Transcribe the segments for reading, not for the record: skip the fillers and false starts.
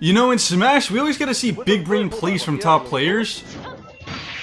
You know, in Smash, we always get to see big brain plays from top players.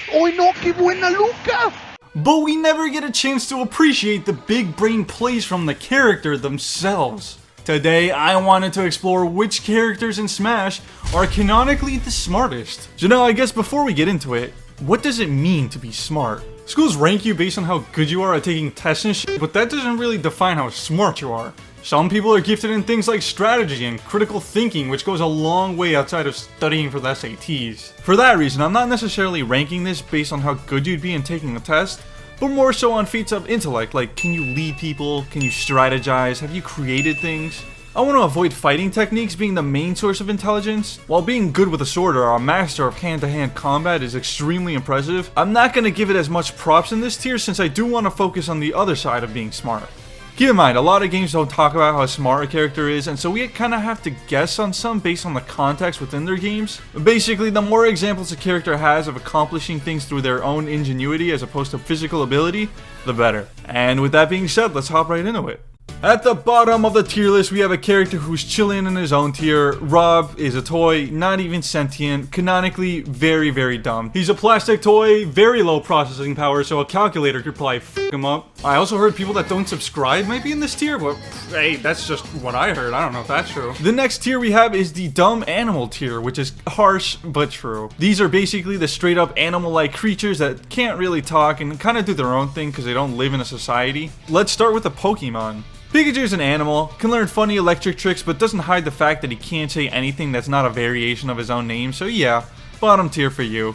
¡Ay no, qué buena Luca! But we never get a chance to appreciate the big brain plays from the character themselves. Today, I wanted to explore which characters in Smash are canonically the smartest. So now, I guess before we get into it, what does it mean to be smart? Schools rank you based on how good you are at taking tests and shit, but that doesn't really define how smart you are. Some people are gifted in things like strategy and critical thinking, which goes a long way outside of studying for the SATs. For that reason, I'm not necessarily ranking this based on how good you'd be in taking a test, but more so on feats of intellect, like can you lead people, can you strategize, have you created things? I want to avoid fighting techniques being the main source of intelligence. While being good with a sword or a master of hand-to-hand combat is extremely impressive, I'm not going to give it as much props in this tier since I do want to focus on the other side of being smart. Keep in mind, a lot of games don't talk about how smart a character is, and so we kind of have to guess on some based on the context within their games. Basically, the more examples a character has of accomplishing things through their own ingenuity as opposed to physical ability, the better. And with that being said, let's hop right into it. At the bottom of the tier list, we have a character who's chilling in his own tier. Rob is a toy, not even sentient, canonically very, very dumb. He's a plastic toy, very low processing power, so a calculator could probably f him up. I also heard people that don't subscribe might be in this tier, but hey, that's just what I heard. I don't know if that's true. The next tier we have is the dumb animal tier, which is harsh but true. These are basically the straight up animal-like creatures that can't really talk and kind of do their own thing because they don't live in a society. Let's start with the Pokemon. Pikachu's an animal, can learn funny electric tricks, but doesn't hide the fact that he can't say anything that's not a variation of his own name, so yeah, bottom tier for you.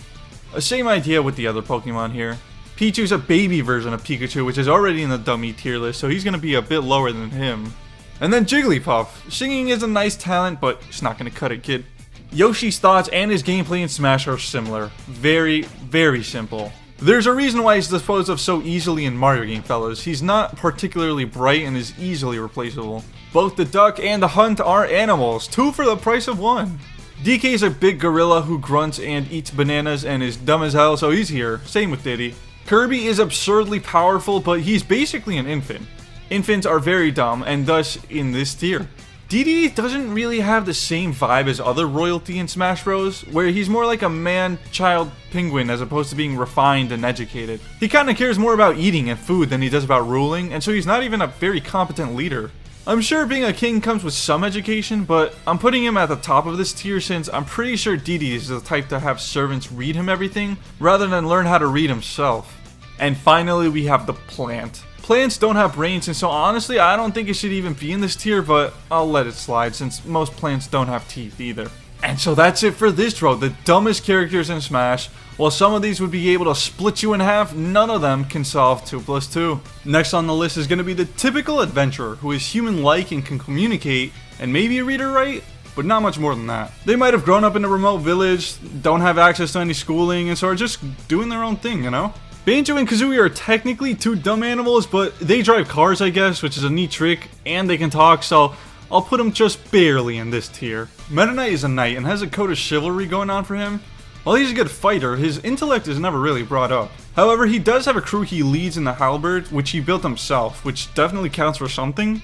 Same idea with the other Pokemon here. Pichu's a baby version of Pikachu, which is already in the dummy tier list, so he's gonna be a bit lower than him. And then Jigglypuff. Singing is a nice talent, but it's not gonna cut it, kid. Yoshi's thoughts and his gameplay in Smash are similar. Very, very simple. There's a reason why he's disposed of so easily in Mario game, fellas. He's not particularly bright and is easily replaceable. Both the duck and the hunt are animals, 2 for the price of 1. DK's a big gorilla who grunts and eats bananas and is dumb as hell, so he's here. Same with Diddy. Kirby is absurdly powerful, but he's basically an infant. Infants are very dumb, and thus in this tier. Diddy doesn't really have the same vibe as other royalty in Smash Bros, where he's more like a man-child penguin as opposed to being refined and educated. He kinda cares more about eating and food than he does about ruling, and so he's not even a very competent leader. I'm sure being a king comes with some education, but I'm putting him at the top of this tier since I'm pretty sure Diddy is the type to have servants read him everything, rather than learn how to read himself. And finally we have the plant. Plants don't have brains, and so honestly I don't think it should even be in this tier, but I'll let it slide since most plants don't have teeth either. And so that's it for this row, the dumbest characters in Smash. While some of these would be able to split you in half, none of them can solve 2 plus 2. Next on the list is going to be the typical adventurer who is human-like and can communicate and maybe read or write, but not much more than that. They might have grown up in a remote village, don't have access to any schooling, and so are just doing their own thing, you know? Banjo and Kazooie are technically 2 dumb animals, but they drive cars, I guess, which is a neat trick, and they can talk, so I'll put them just barely in this tier. Meta Knight is a knight and has a code of chivalry going on for him. While he's a good fighter, his intellect is never really brought up. However, he does have a crew he leads in the Halberd, which he built himself, which definitely counts for something.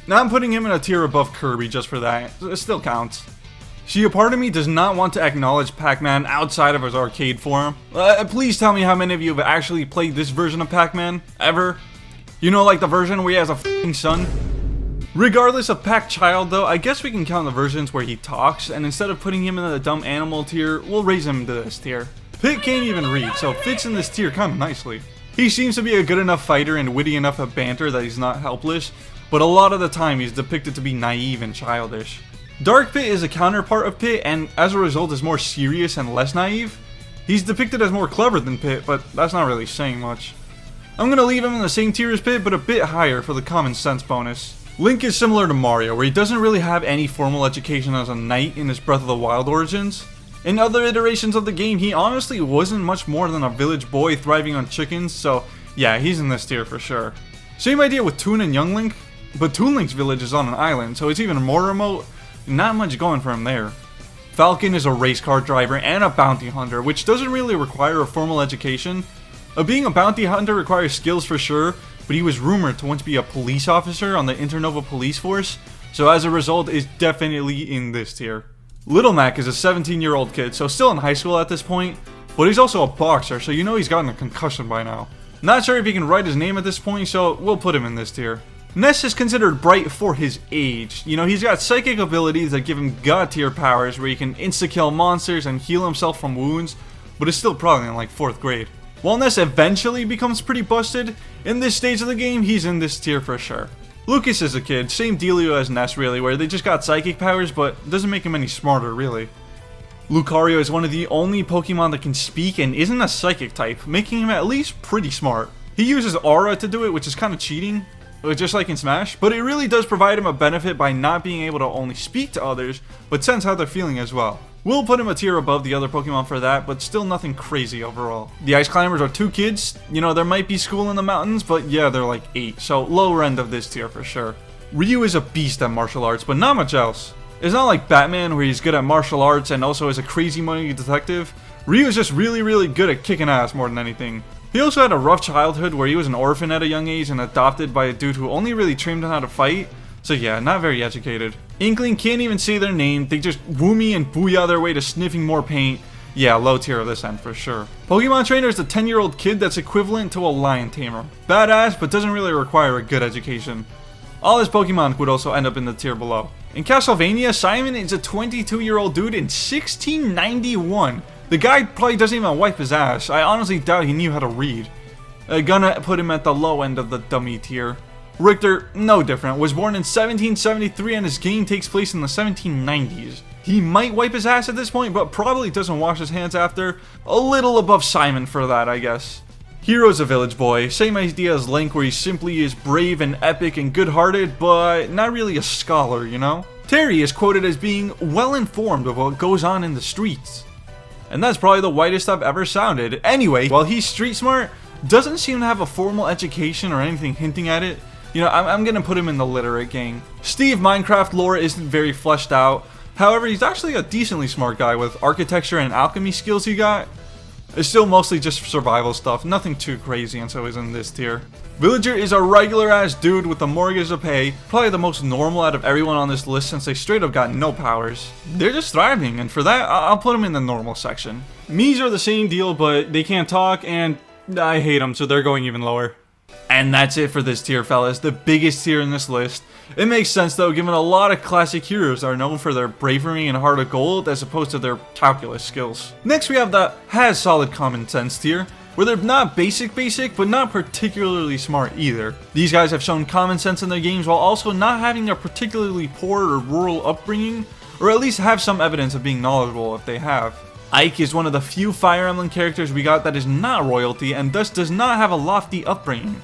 Now I'm putting him in a tier above Kirby just for that. It still counts. See, a part of me does not want to acknowledge Pac-Man outside of his arcade form. Please tell me how many of you have actually played this version of Pac-Man, ever? You know, like the version where he has a f***ing son? Regardless of Pac-Child though, I guess we can count the versions where he talks, and instead of putting him in the dumb animal tier, we'll raise him to this tier. Pit can't even read, so fits in this tier kinda nicely. He seems to be a good enough fighter and witty enough of banter that he's not helpless, but a lot of the time he's depicted to be naive and childish. Dark Pit is a counterpart of Pit, and as a result is more serious and less naive. He's depicted as more clever than Pit, but that's not really saying much. I'm gonna leave him in the same tier as Pit, but a bit higher for the common sense bonus. Link is similar to Mario, where he doesn't really have any formal education as a knight in his Breath of the Wild origins. In other iterations of the game, he honestly wasn't much more than a village boy thriving on chickens, so yeah, he's in this tier for sure. Same idea with Toon and Young Link, but Toon Link's village is on an island, so it's even more remote. Not much going for him there. Falcon is a race car driver and a bounty hunter, which doesn't really require a formal education. Being a bounty hunter requires skills for sure, but he was rumored to once be a police officer on the Internova police force, so as a result is definitely in this tier. Little Mac is a 17-year-old kid, so still in high school at this point, but he's also a boxer, so you know he's gotten a concussion by now. Not sure if he can write his name at this point, so we'll put him in this tier. Ness is considered bright for his age. You know, he's got psychic abilities that give him god tier powers where he can insta-kill monsters and heal himself from wounds, but is still probably in like 4th grade. While Ness eventually becomes pretty busted, in this stage of the game, he's in this tier for sure. Lucas is a kid, same dealio as Ness really, where they just got psychic powers, but doesn't make him any smarter really. Lucario is one of the only Pokemon that can speak and isn't a psychic type, making him at least pretty smart. He uses Aura to do it, which is kind of cheating, just like in Smash, but it really does provide him a benefit by not being able to only speak to others, but sense how they're feeling as well. We'll put him a tier above the other Pokemon for that, but still nothing crazy overall. The Ice Climbers are 2 kids. You know, there might be school in the mountains, but yeah, they're like 8, so lower end of this tier for sure. Ryu is a beast at martial arts, but not much else. It's not like Batman where he's good at martial arts and also is a crazy money detective. Ryu is just really good at kicking ass more than anything. He also had a rough childhood where he was an orphan at a young age and adopted by a dude who only really trained him how to fight. So yeah, not very educated. Inkling can't even say their name, they just woomy and booyah their way to sniffing more paint. Yeah, low tier of this end for sure. Pokemon Trainer is a 10-year-old kid that's equivalent to a lion tamer. Badass, but doesn't really require a good education. All his Pokemon would also end up in the tier below. In Castlevania, Simon is a 22-year-old dude in 1691. The guy probably doesn't even wipe his ass. I honestly doubt he knew how to read. Gonna put him at the low end of the dummy tier. Richter, no different, was born in 1773 and his game takes place in the 1790s. He might wipe his ass at this point, but probably doesn't wash his hands after. A little above Simon for that, I guess. Hero's a village boy, same idea as Link where he simply is brave and epic and good-hearted, but not really a scholar, you know? Terry is quoted as being well-informed of what goes on in the streets. And that's probably the whitest I've ever sounded. Anyway, while he's street smart, doesn't seem to have a formal education or anything hinting at it. You know, I'm gonna put him in the literate gang. Steve Minecraft lore isn't very fleshed out. However, he's actually a decently smart guy with architecture and alchemy skills he got. It's still mostly just survival stuff, nothing too crazy, and so he's in this tier. Villager is a regular ass dude with a mortgage to pay, probably the most normal out of everyone on this list since they straight up got no powers. They're just thriving, and for that, I'll put them in the normal section. Mies are the same deal, but they can't talk, and I hate them, so they're going even lower. And that's it for this tier, fellas, the biggest tier in this list. It makes sense though, given a lot of classic heroes are known for their bravery and heart of gold as opposed to their calculus skills. Next we have the has solid common sense tier, where they're not basic, but not particularly smart either. These guys have shown common sense in their games while also not having a particularly poor or rural upbringing, or at least have some evidence of being knowledgeable if they have. Ike is one of the few Fire Emblem characters we got that is not royalty and thus does not have a lofty upbringing.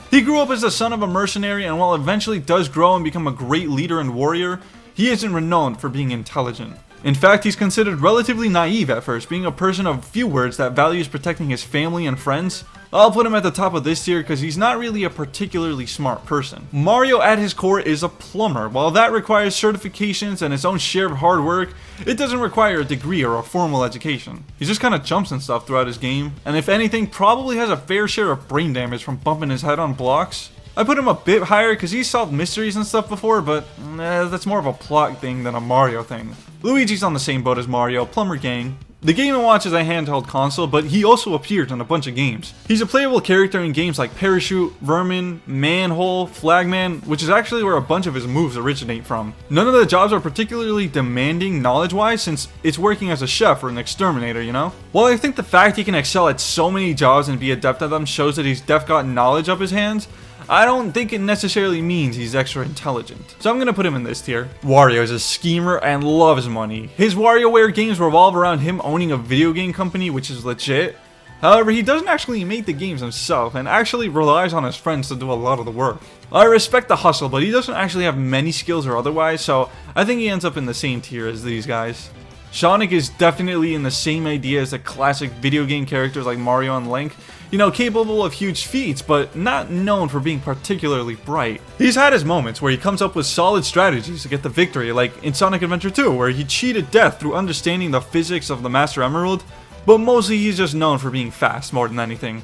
He grew up as the son of a mercenary, and while eventually does grow and become a great leader and warrior, he isn't renowned for being intelligent. In fact, he's considered relatively naive at first, being a person of few words that values protecting his family and friends. I'll put him at the top of this tier because he's not really a particularly smart person. Mario at his core is a plumber. While that requires certifications and its own share of hard work, it doesn't require a degree or a formal education. He just kind of jumps and stuff throughout his game, and if anything, probably has a fair share of brain damage from bumping his head on blocks. I put him a bit higher because he's solved mysteries and stuff before, but that's more of a plot thing than a Mario thing. Luigi's on the same boat as Mario, plumber gang. The Game & Watch is a handheld console, but he also appears in a bunch of games. He's a playable character in games like Parachute, Vermin, Manhole, Flagman, which is actually where a bunch of his moves originate from. None of the jobs are particularly demanding knowledge-wise since it's working as a chef or an exterminator, you know? While I think the fact he can excel at so many jobs and be adept at them shows that he's def got knowledge up his hands, I don't think it necessarily means he's extra intelligent. So I'm gonna put him in this tier. Wario is a schemer and loves money. His WarioWare games revolve around him owning a video game company, which is legit. However, he doesn't actually make the games himself and actually relies on his friends to do a lot of the work. I respect the hustle, but he doesn't actually have many skills or otherwise, so I think he ends up in the same tier as these guys. Sonic is definitely in the same idea as the classic video game characters like Mario and Link. You know, capable of huge feats, but not known for being particularly bright. He's had his moments where he comes up with solid strategies to get the victory, like in Sonic Adventure 2, where he cheated death through understanding the physics of the Master Emerald, but mostly he's just known for being fast more than anything.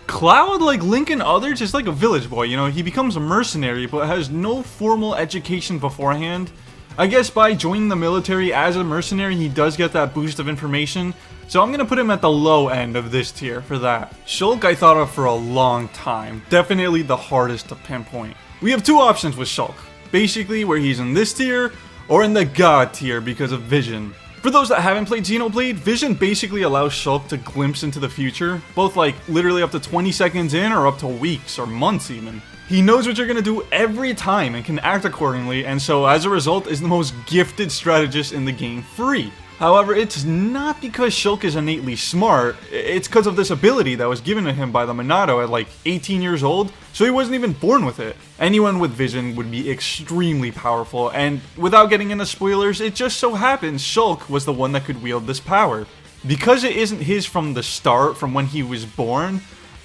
Cloud, like Link and others, is like a village boy, you know, he becomes a mercenary but has no formal education beforehand, I guess by joining the military as a mercenary, he does get that boost of information, so I'm gonna put him at the low end of this tier for that. Shulk I thought of for a long time, definitely the hardest to pinpoint. We have two options with Shulk, basically where he's in this tier or in the God tier because of Vision. For those that haven't played Xenoblade, Vision basically allows Shulk to glimpse into the future, both like literally up to 20 seconds in or up to weeks or months even. He knows what you're gonna do every time and can act accordingly, and so as a result is the most gifted strategist in the game free. However, it's not because Shulk is innately smart, it's because of this ability that was given to him by the Minato at like 18 years old, so he wasn't even born with it. Anyone with Vision would be extremely powerful, and without getting into spoilers, it just so happens Shulk was the one that could wield this power. Because it isn't his from the start, from when he was born,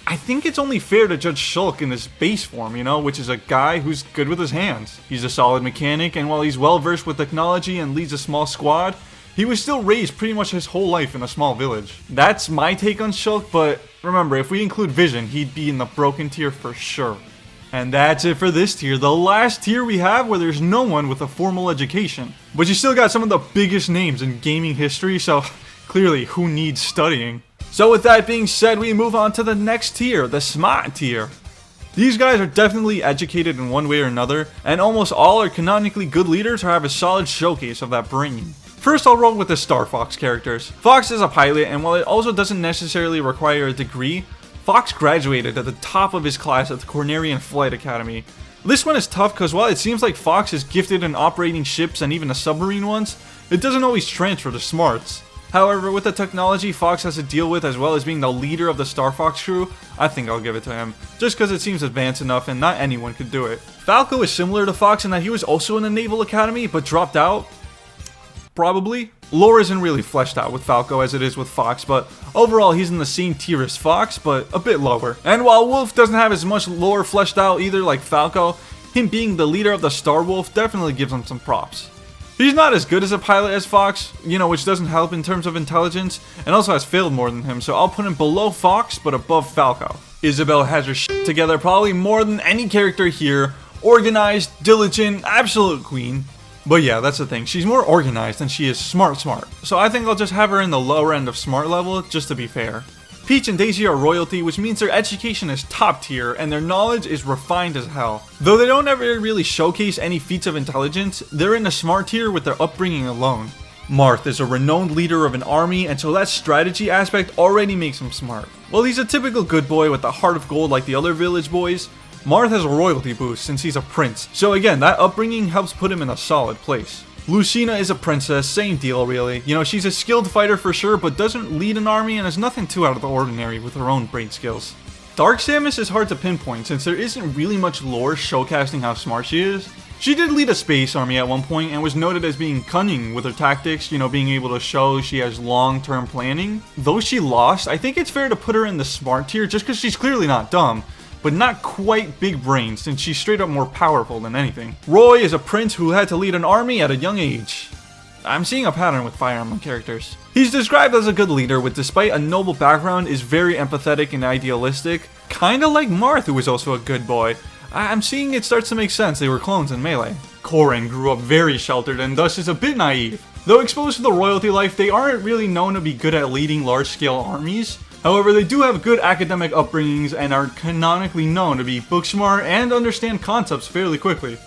I think it's only fair to judge Shulk in his base form, you know, which is a guy who's good with his hands. He's a solid mechanic, and while he's well versed with technology and leads a small squad, he was still raised pretty much his whole life in a small village. That's my take on Shulk, but remember, if we include Vision, he'd be in the broken tier for sure. And that's it for this tier, the last tier we have where there's no one with a formal education. But you still got some of the biggest names in gaming history, so clearly who needs studying? So with that being said, we move on to the next tier, the smart tier. These guys are definitely educated in one way or another, and almost all are canonically good leaders or have a solid showcase of that brain. First, I'll roll with the Star Fox characters. Fox is a pilot, and while it also doesn't necessarily require a degree, Fox graduated at the top of his class at the Cornerian Flight Academy. This one is tough because while it seems like Fox is gifted in operating ships and even the submarine ones, it doesn't always transfer to smarts. However, with the technology Fox has to deal with as well as being the leader of the Star Fox crew, I think I'll give it to him, just because it seems advanced enough and not anyone could do it. Falco is similar to Fox in that he was also in the Naval Academy but dropped out. Probably. Lore isn't really fleshed out with Falco as it is with Fox, but overall he's in the same tier as Fox, but a bit lower. And while Wolf doesn't have as much lore fleshed out either like Falco, him being the leader of the Star Wolf definitely gives him some props. He's not as good as a pilot as Fox, you know, which doesn't help in terms of intelligence, and also has failed more than him, so I'll put him below Fox, but above Falco. Isabelle has her shit together probably more than any character here, organized, diligent, absolute queen. But yeah, that's the thing, she's more organized than she is smart. So I think I'll just have her in the lower end of smart level, just to be fair. Peach and Daisy are royalty, which means their education is top tier, and their knowledge is refined as hell. Though they don't ever really showcase any feats of intelligence, they're in the smart tier with their upbringing alone. Marth is a renowned leader of an army, and so that strategy aspect already makes him smart. While he's a typical good boy with a heart of gold like the other village boys, Marth has a royalty boost since he's a prince, so again, that upbringing helps put him in a solid place. Lucina is a princess, same deal really. You know, she's a skilled fighter for sure, but doesn't lead an army and is nothing too out of the ordinary with her own brain skills. Dark Samus is hard to pinpoint since there isn't really much lore showcasing how smart she is. She did lead a space army at one point and was noted as being cunning with her tactics, you know, being able to show she has long-term planning. Though she lost, I think it's fair to put her in the smart tier just because she's clearly not dumb, but not quite big brain since she's straight up more powerful than anything. Roy is a prince who had to lead an army at a young age. I'm seeing a pattern with Fire Emblem characters. He's described as a good leader, which despite a noble background is very empathetic and idealistic, kinda like Marth, who was also a good boy. I'm seeing it starts to make sense, they were clones in Melee. Corrin grew up very sheltered and thus is a bit naive. Though exposed to the royalty life, they aren't really known to be good at leading large-scale armies. However, they do have good academic upbringings and are canonically known to be book smart and understand concepts fairly quickly.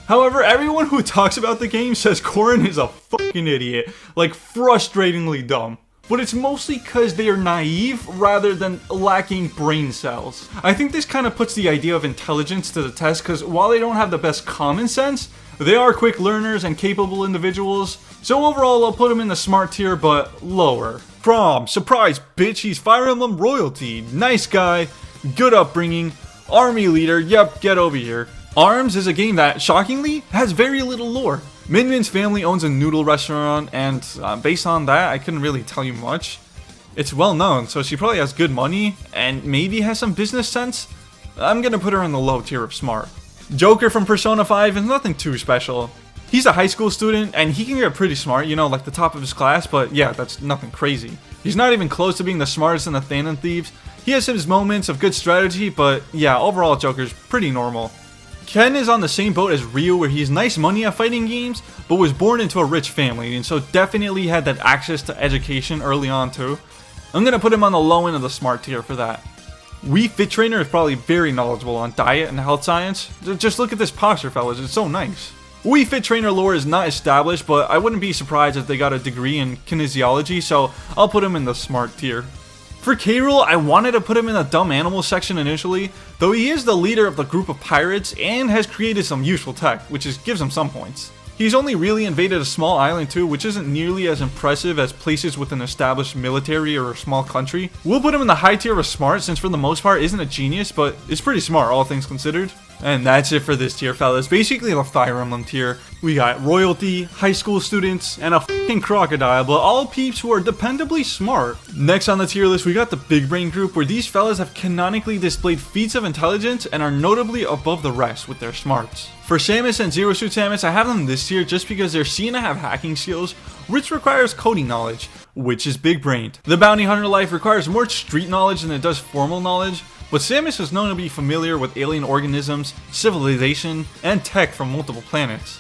However, everyone who talks about the game says Corrin is a fucking idiot, like frustratingly dumb. But it's mostly cause they are naive rather than lacking brain cells. I think this kind of puts the idea of intelligence to the test cause while they don't have the best common sense, they are quick learners and capable individuals. So overall, I'll put them in the smart tier, but lower. From surprise bitch, he's Fire Emblem royalty, nice guy, good upbringing, army leader, yep, get over here. ARMS is a game that, shockingly, has very little lore. Min Min's family owns a noodle restaurant, and based on that, I couldn't really tell you much. It's well known, so she probably has good money, and maybe has some business sense. I'm gonna put her in the low tier of smart. Joker from Persona 5 is nothing too special. He's a high school student, and he can get pretty smart, you know, like the top of his class, but yeah, that's nothing crazy. He's not even close to being the smartest in the Thanon Thieves. He has his moments of good strategy, but yeah, overall Joker's pretty normal. Ken is on the same boat as Ryu, where he's nice money at fighting games, but was born into a rich family, and so definitely had that access to education early on too. I'm gonna put him on the low end of the smart tier for that. Wii Fit Trainer is probably very knowledgeable on diet and health science. Just look at this posture, fellas, it's so nice. Wii Fit Trainer lore is not established, but I wouldn't be surprised if they got a degree in kinesiology, so I'll put him in the smart tier. For K. Rool, I wanted to put him in the dumb animal section initially, though he is the leader of the group of pirates and has created some useful tech, which gives him some points. He's only really invaded a small island too, which isn't nearly as impressive as places with an established military or a small country. We'll put him in the high tier of smart, since for the most part isn't a genius, but it's pretty smart all things considered. And that's it for this tier, fellas. Basically the Fire Emblem tier. We got royalty, high school students, and a f***ing crocodile, but all peeps who are dependably smart. Next on the tier list, we got the Big Brain group, where these fellas have canonically displayed feats of intelligence and are notably above the rest with their smarts. For Samus and Zero Suit Samus, I have them this tier just because they're seen to have hacking skills, which requires coding knowledge, which is big brained. The Bounty Hunter life requires more street knowledge than it does formal knowledge, but Samus is known to be familiar with alien organisms, civilization, and tech from multiple planets.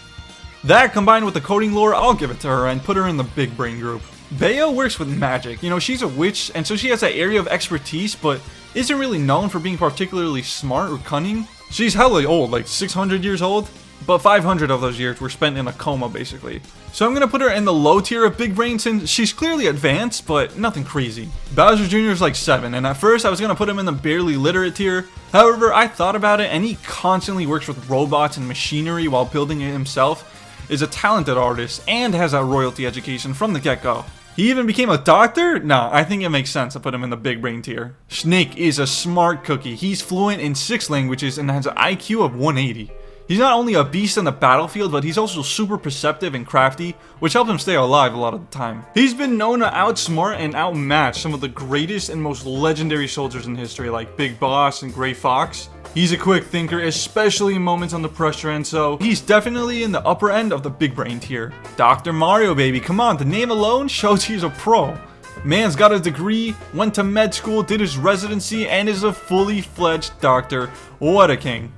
That combined with the coding lore, I'll give it to her and put her in the Big Brain group. Bayo works with magic. You know, she's a witch, and so she has that area of expertise, but isn't really known for being particularly smart or cunning. She's hella old, like 600 years old, but 500 of those years were spent in a coma, basically. So I'm gonna put her in the low tier of Big Brain since she's clearly advanced, but nothing crazy. Bowser Jr. is like 7, and at first I was gonna put him in the barely literate tier. However, I thought about it, and he constantly works with robots and machinery while building it himself, is a talented artist, and has a royalty education from the get-go. He even became a doctor? Nah, I think it makes sense to put him in the Big Brain tier. Snake is a smart cookie. He's fluent in 6 languages and has an IQ of 180. He's not only a beast on the battlefield, but he's also super perceptive and crafty, which helps him stay alive a lot of the time. He's been known to outsmart and outmatch some of the greatest and most legendary soldiers in history, like Big Boss and Gray Fox. He's a quick thinker, especially in moments under pressure, and so he's definitely in the upper end of the Big Brain tier. Dr. Mario, baby, come on, the name alone shows he's a pro. Man's got a degree, went to med school, did his residency, and is a fully fledged doctor. What a king.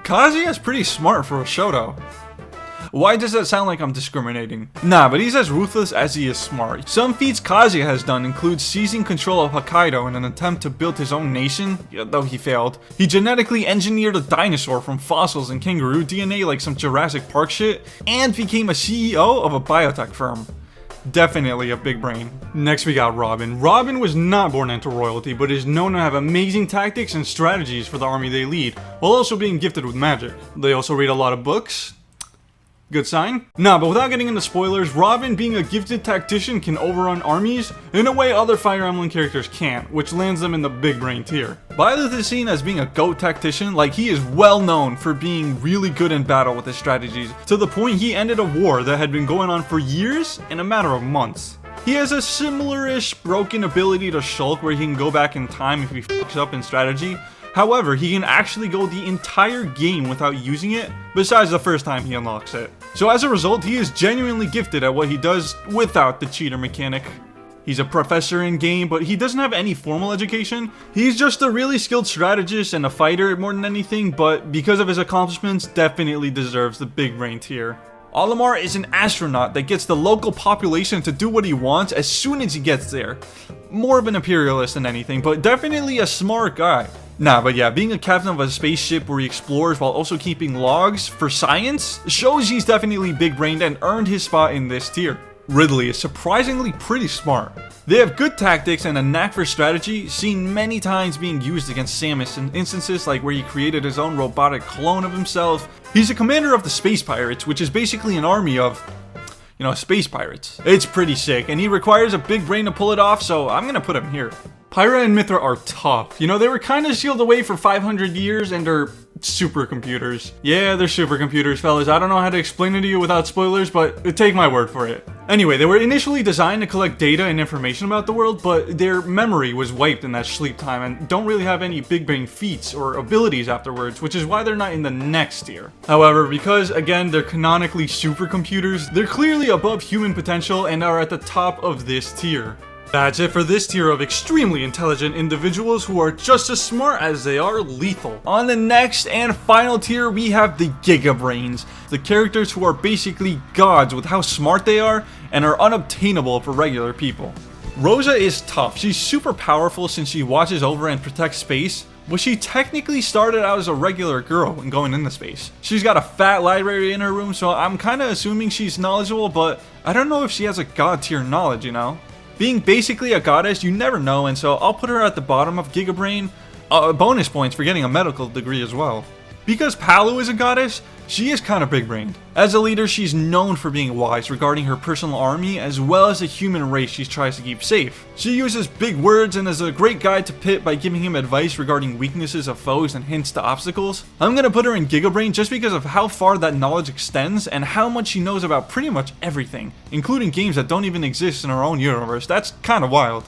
Kazuya's pretty smart for a Shoto. Why does that sound like I'm discriminating? Nah, but he's as ruthless as he is smart. Some feats Kazuya has done include seizing control of Hokkaido in an attempt to build his own nation, though he failed. He genetically engineered a dinosaur from fossils and kangaroo DNA like some Jurassic Park shit, and became a CEO of a biotech firm. Definitely a big brain. Next we got Robin. Robin was not born into royalty, but is known to have amazing tactics and strategies for the army they lead, while also being gifted with magic. They also read a lot of books. Good sign? Nah, but without getting into spoilers, Robin being a gifted tactician can overrun armies in a way other Fire Emblem characters can't, which lands them in the Big Brain tier. Byleth is seen as being a GOAT tactician, like he is well known for being really good in battle with his strategies, to the point he ended a war that had been going on for years in a matter of months. He has a similar-ish broken ability to Shulk where he can go back in time if he fucks up in strategy. However, he can actually go the entire game without using it, besides the first time he unlocks it. So as a result, he is genuinely gifted at what he does without the cheater mechanic. He's a professor in game, but he doesn't have any formal education. He's just a really skilled strategist and a fighter more than anything, but because of his accomplishments, definitely deserves the Big Brain tier. Olimar is an astronaut that gets the local population to do what he wants as soon as he gets there. More of an imperialist than anything, but definitely a smart guy. Nah, but yeah, being a captain of a spaceship where he explores while also keeping logs for science shows he's definitely big-brained and earned his spot in this tier. Ridley is surprisingly pretty smart. They have good tactics and a knack for strategy, seen many times being used against Samus in instances like where he created his own robotic clone of himself. He's a commander of the Space Pirates, which is basically an army of, space pirates. It's pretty sick, and he requires a big brain to pull it off, so I'm gonna put him here. Pyra and Mithra are tough. They were kind of sealed away for 500 years and are supercomputers. Yeah, they're supercomputers, fellas. I don't know how to explain it to you without spoilers, but take my word for it. Anyway, they were initially designed to collect data and information about the world, but their memory was wiped in that sleep time and don't really have any big brain feats or abilities afterwards, which is why they're not in the next tier. However, because again, they're canonically supercomputers, they're clearly above human potential and are at the top of this tier. That's it for this tier of extremely intelligent individuals who are just as smart as they are lethal. On the next and final tier, we have the Giga Brains, the characters who are basically gods with how smart they are and are unobtainable for regular people. Rosa is tough. She's super powerful since she watches over and protects space, but she technically started out as a regular girl when going into space. She's got a fat library in her room, so I'm kinda assuming she's knowledgeable, but I don't know if she has a god tier knowledge, you know? Being basically a goddess, you never know, and so I'll put her at the bottom of Giga Brain. Bonus points for getting a medical degree as well. Because Palu is a goddess, she is kind of big-brained. As a leader, she's known for being wise regarding her personal army as well as the human race she tries to keep safe. She uses big words and is a great guide to Pit by giving him advice regarding weaknesses of foes and hints to obstacles. I'm gonna put her in Giga Brain just because of how far that knowledge extends and how much she knows about pretty much everything, including games that don't even exist in her own universe. That's kind of wild.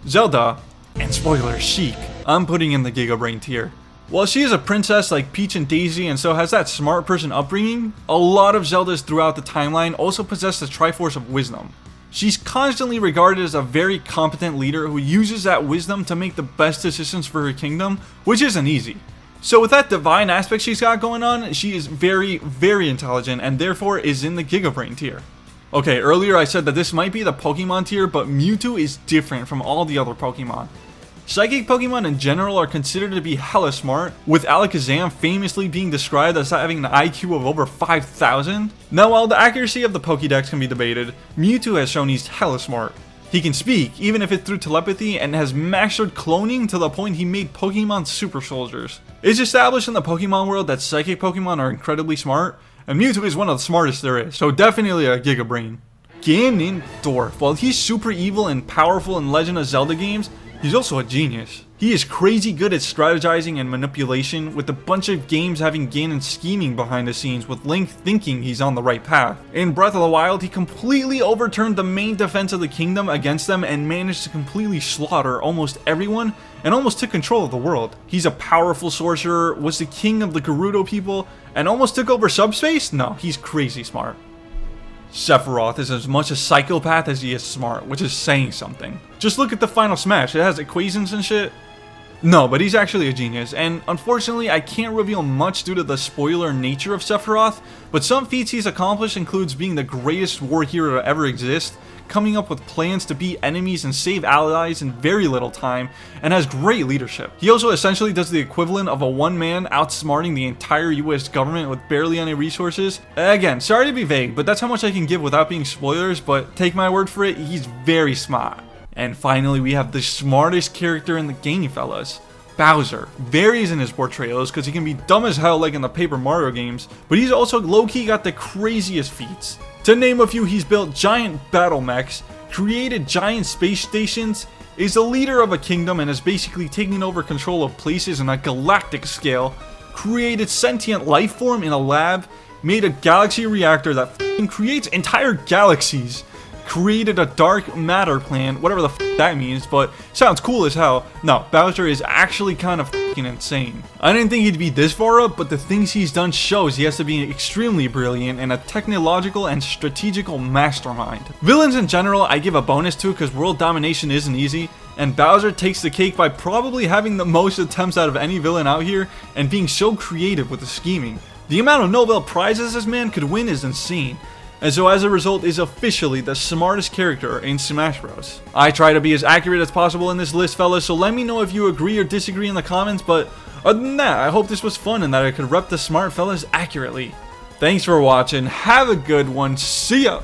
Zelda, and spoiler, Sheik, I'm putting in the Giga Brain tier. While she is a princess like Peach and Daisy and so has that smart person upbringing, a lot of Zeldas throughout the timeline also possess the Triforce of Wisdom. She's constantly regarded as a very competent leader who uses that wisdom to make the best decisions for her kingdom, which isn't easy. So with that divine aspect she's got going on, she is very, very intelligent and therefore is in the Giga Brain tier. Okay, earlier I said that this might be the Pokemon tier, but Mewtwo is different from all the other Pokemon. Psychic Pokemon in general are considered to be hella smart, with Alakazam famously being described as having an IQ of over 5,000. Now while the accuracy of the Pokédex can be debated, Mewtwo has shown he's hella smart. He can speak, even if it's through telepathy, and has mastered cloning to the point he made Pokemon super soldiers. It's established in the Pokemon world that Psychic Pokemon are incredibly smart, and Mewtwo is one of the smartest there is, so definitely a Giga Brain. Ganondorf, while he's super evil and powerful in Legend of Zelda games, he's also a genius. He is crazy good at strategizing and manipulation, with a bunch of games having Ganon scheming behind the scenes with Link thinking he's on the right path. In Breath of the Wild, he completely overturned the main defense of the kingdom against them and managed to completely slaughter almost everyone and almost took control of the world. He's a powerful sorcerer, was the king of the Gerudo people, and almost took over subspace? No, he's crazy smart. Sephiroth is as much a psychopath as he is smart, which is saying something. Just look at the final Smash, it has equations and shit. No, but he's actually a genius, and unfortunately I can't reveal much due to the spoiler nature of Sephiroth, but some feats he's accomplished includes being the greatest war hero to ever exist, coming up with plans to beat enemies and save allies in very little time, and has great leadership. He also essentially does the equivalent of a one-man outsmarting the entire US government with barely any resources. Again, sorry to be vague, but that's how much I can give without being spoilers, but take my word for it, he's very smart. And finally, we have the smartest character in the game, fellas. Bowser varies in his portrayals because he can be dumb as hell like in the Paper Mario games, but he's also low-key got the craziest feats. To name a few, he's built giant battle mechs, created giant space stations, is the leader of a kingdom and is basically taking over control of places on a galactic scale, created sentient life form in a lab, made a galaxy reactor that f***ing creates entire galaxies, created a dark matter plant, whatever the f that means, but sounds cool as hell. No, Bowser is actually kind of f***ing insane. I didn't think he'd be this far up, but the things he's done shows he has to be extremely brilliant and a technological and strategical mastermind. Villains in general, I give a bonus to because world domination isn't easy, and Bowser takes the cake by probably having the most attempts out of any villain out here and being so creative with the scheming. The amount of Nobel Prizes this man could win is insane, and so as a result is officially the smartest character in Smash Bros. I try to be as accurate as possible in this list, fellas, so let me know if you agree or disagree in the comments, but other than that, I hope this was fun and that I could rep the smart fellas accurately. Thanks for watching, have a good one, see ya!